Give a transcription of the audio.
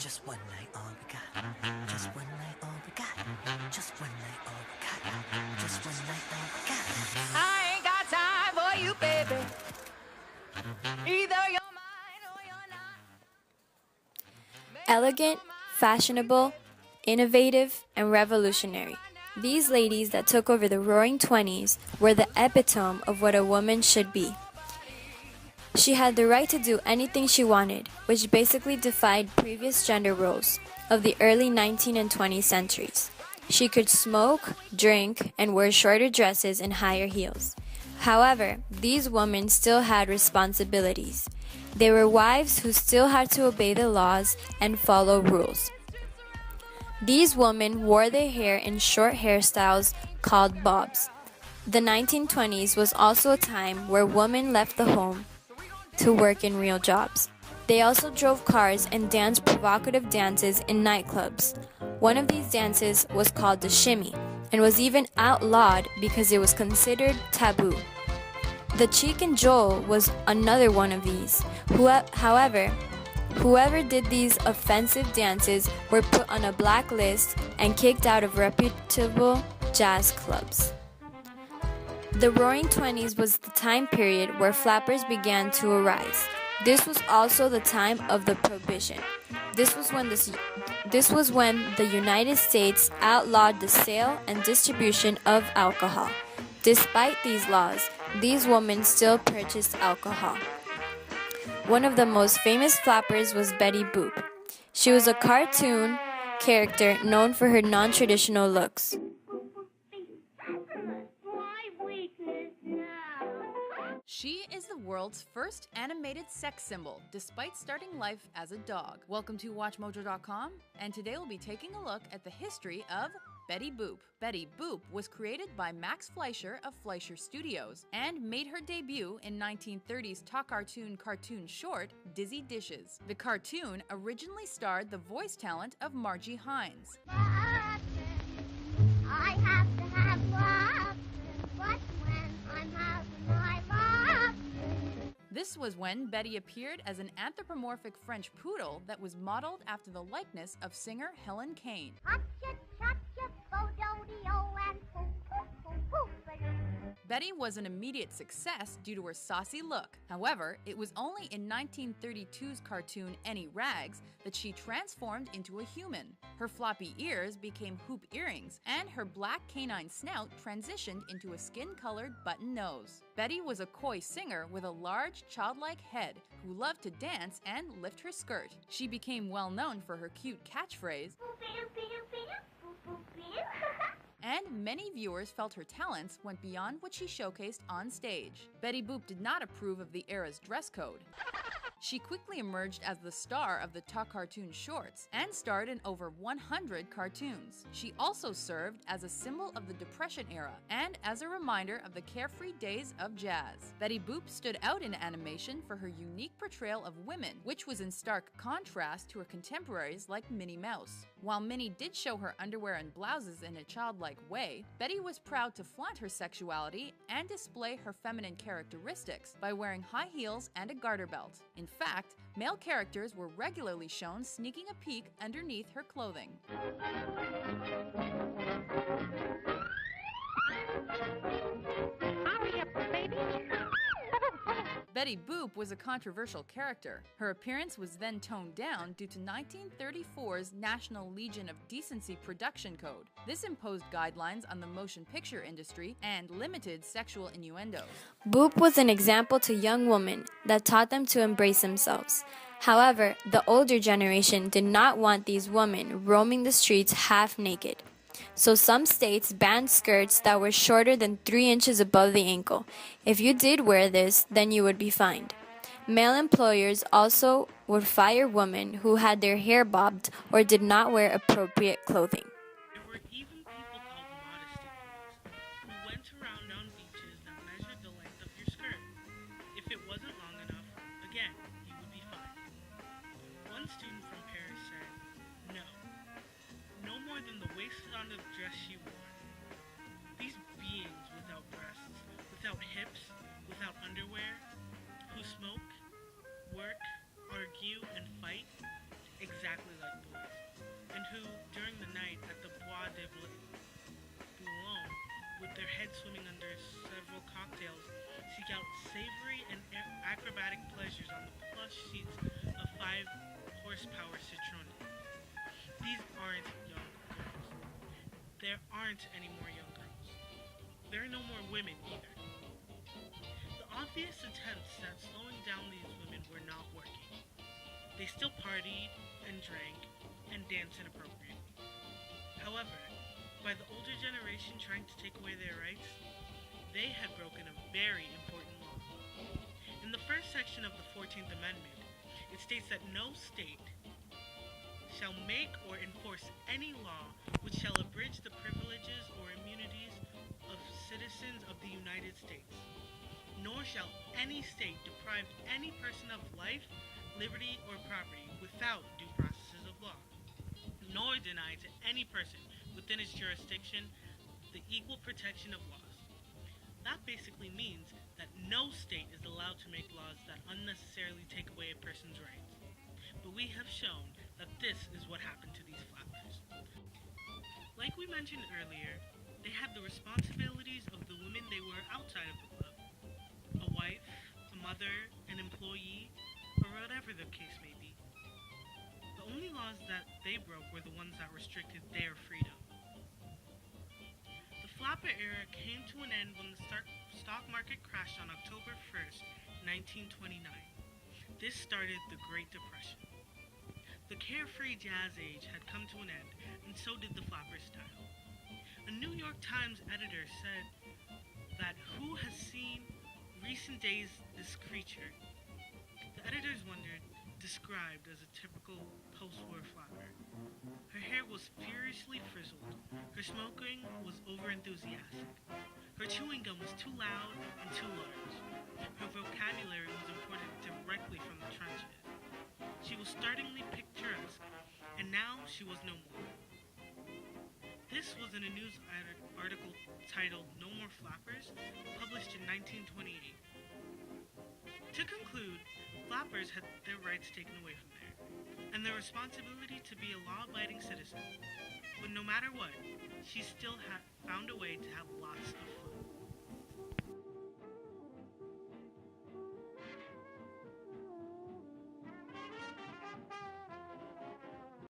Just one night, all we got. Just one night, all we got. Just one night, all we got. Just one night, all we got. I ain't got time for you, baby. Either you're mine or you're not. Elegant, fashionable, innovative, and revolutionary. These ladies that took over the Roaring Twenties were the epitome of what a woman should be. She had the right to do anything she wanted, which basically defied previous gender roles of the early 19th and 20th centuries. She could smoke, drink, and wear shorter dresses and higher heels. However, these women still had responsibilities. They were wives who still had to obey the laws and follow rules. These women wore their hair in short hairstyles called bobs. The 1920s was also a time where women left the home to work in real jobs. They also drove cars and danced provocative dances in nightclubs. One of these dances was called the shimmy and was even outlawed because it was considered taboo. The cheek and jowl was another one of these. However, whoever did these offensive dances were put on a blacklist and kicked out of reputable jazz clubs. The Roaring Twenties was the time period where flappers began to arise. This was also the time of the Prohibition. This was when the United States outlawed the sale and distribution of alcohol. Despite these laws, these women still purchased alcohol. One of the most famous flappers was Betty Boop. She was a cartoon character known for her non-traditional looks. She is the world's first animated sex symbol, despite starting life as a dog. Welcome to WatchMojo.com, and today we'll be taking a look at the history of Betty Boop. Betty Boop was created by Max Fleischer of Fleischer Studios and made her debut in 1930s cartoon short, Dizzy Dishes. The cartoon originally starred the voice talent of Margie Hines. I have to have love, but when I'm having my love. This was when Betty appeared as an anthropomorphic French poodle that was modeled after the likeness of singer Helen Kane. Betty was an immediate success due to her saucy look. However, it was only in 1932's cartoon Any Rags that she transformed into a human. Her floppy ears became hoop earrings, and her black canine snout transitioned into a skin-colored button nose. Betty was a coy singer with a large, childlike head who loved to dance and lift her skirt. She became well known for her cute catchphrase, and many viewers felt her talents went beyond what she showcased on stage. Betty Boop did not approve of the era's dress code. She quickly emerged as the star of the talk cartoon shorts and starred in over 100 cartoons. She also served as a symbol of the Depression era and as a reminder of the carefree days of jazz. Betty Boop stood out in animation for her unique portrayal of women, which was in stark contrast to her contemporaries like Minnie Mouse. While Minnie did show her underwear and blouses in a childlike way, Betty was proud to flaunt her sexuality and display her feminine characteristics by wearing high heels and a garter belt. In fact, male characters were regularly shown sneaking a peek underneath her clothing. Betty Boop was a controversial character. Her appearance was then toned down due to 1934's National Legion of Decency Production Code. This imposed guidelines on the motion picture industry and limited sexual innuendos. Boop was an example to young women that taught them to embrace themselves. However, the older generation did not want these women roaming the streets half naked. So some states banned skirts that were shorter than 3 inches above the ankle. If you did wear this, then you would be fined. Male employers also would fire women who had their hair bobbed or did not wear appropriate clothing. There were even people called modesty queens who went around on beaches that measured the length of your skirt. If it wasn't long enough, again, you would be fined. One student from Paris said, no more than the waist on the dress she wore. These beings without breasts, without hips, without underwear, who smoke, work, argue, and fight, exactly like their heads swimming under several cocktails, seek out savory and acrobatic pleasures on the plush seats of 5-horsepower Citroen. These aren't young girls. There aren't any more young girls. There are no more women either. The obvious attempts at slowing down these women were not working. They still partied and drank and danced inappropriately. However, by the older generation trying to take away their rights, they had broken a very important law. In the first section of the 14th Amendment, it states that no state shall make or enforce any law which shall abridge the privileges or immunities of citizens of the United States, nor shall any state deprive any person of life, liberty, or property without due processes of law, nor deny to any person within its jurisdiction the equal protection of laws. That basically means that no state is allowed to make laws that unnecessarily take away a person's rights. But we have shown that this is what happened to these flappers. Like we mentioned earlier, they had the responsibilities of the women they were outside of the club. A wife, a mother, an employee, or whatever the case may be. The only laws that they broke were the ones that restricted their freedom. The flapper era came to an end when the stock market crashed on October 1st, 1929. This started the Great Depression. The carefree jazz age had come to an end, and so did the flapper style. A New York Times editor said that who has seen recent days this creature? The editors wondered, described as a typical post-war flapper. Her hair was furiously frizzled. Her smoking was over-enthusiastic. Her chewing gum was too loud and too large. Her vocabulary was imported directly from the trenches. She was startlingly picturesque, and now she was no more. This was in a news article titled No More Flappers, published in 1928. To conclude, flappers had their rights taken away from them, and their responsibility to be a law-abiding citizen. But no matter what, she still found a way to have lots of fun.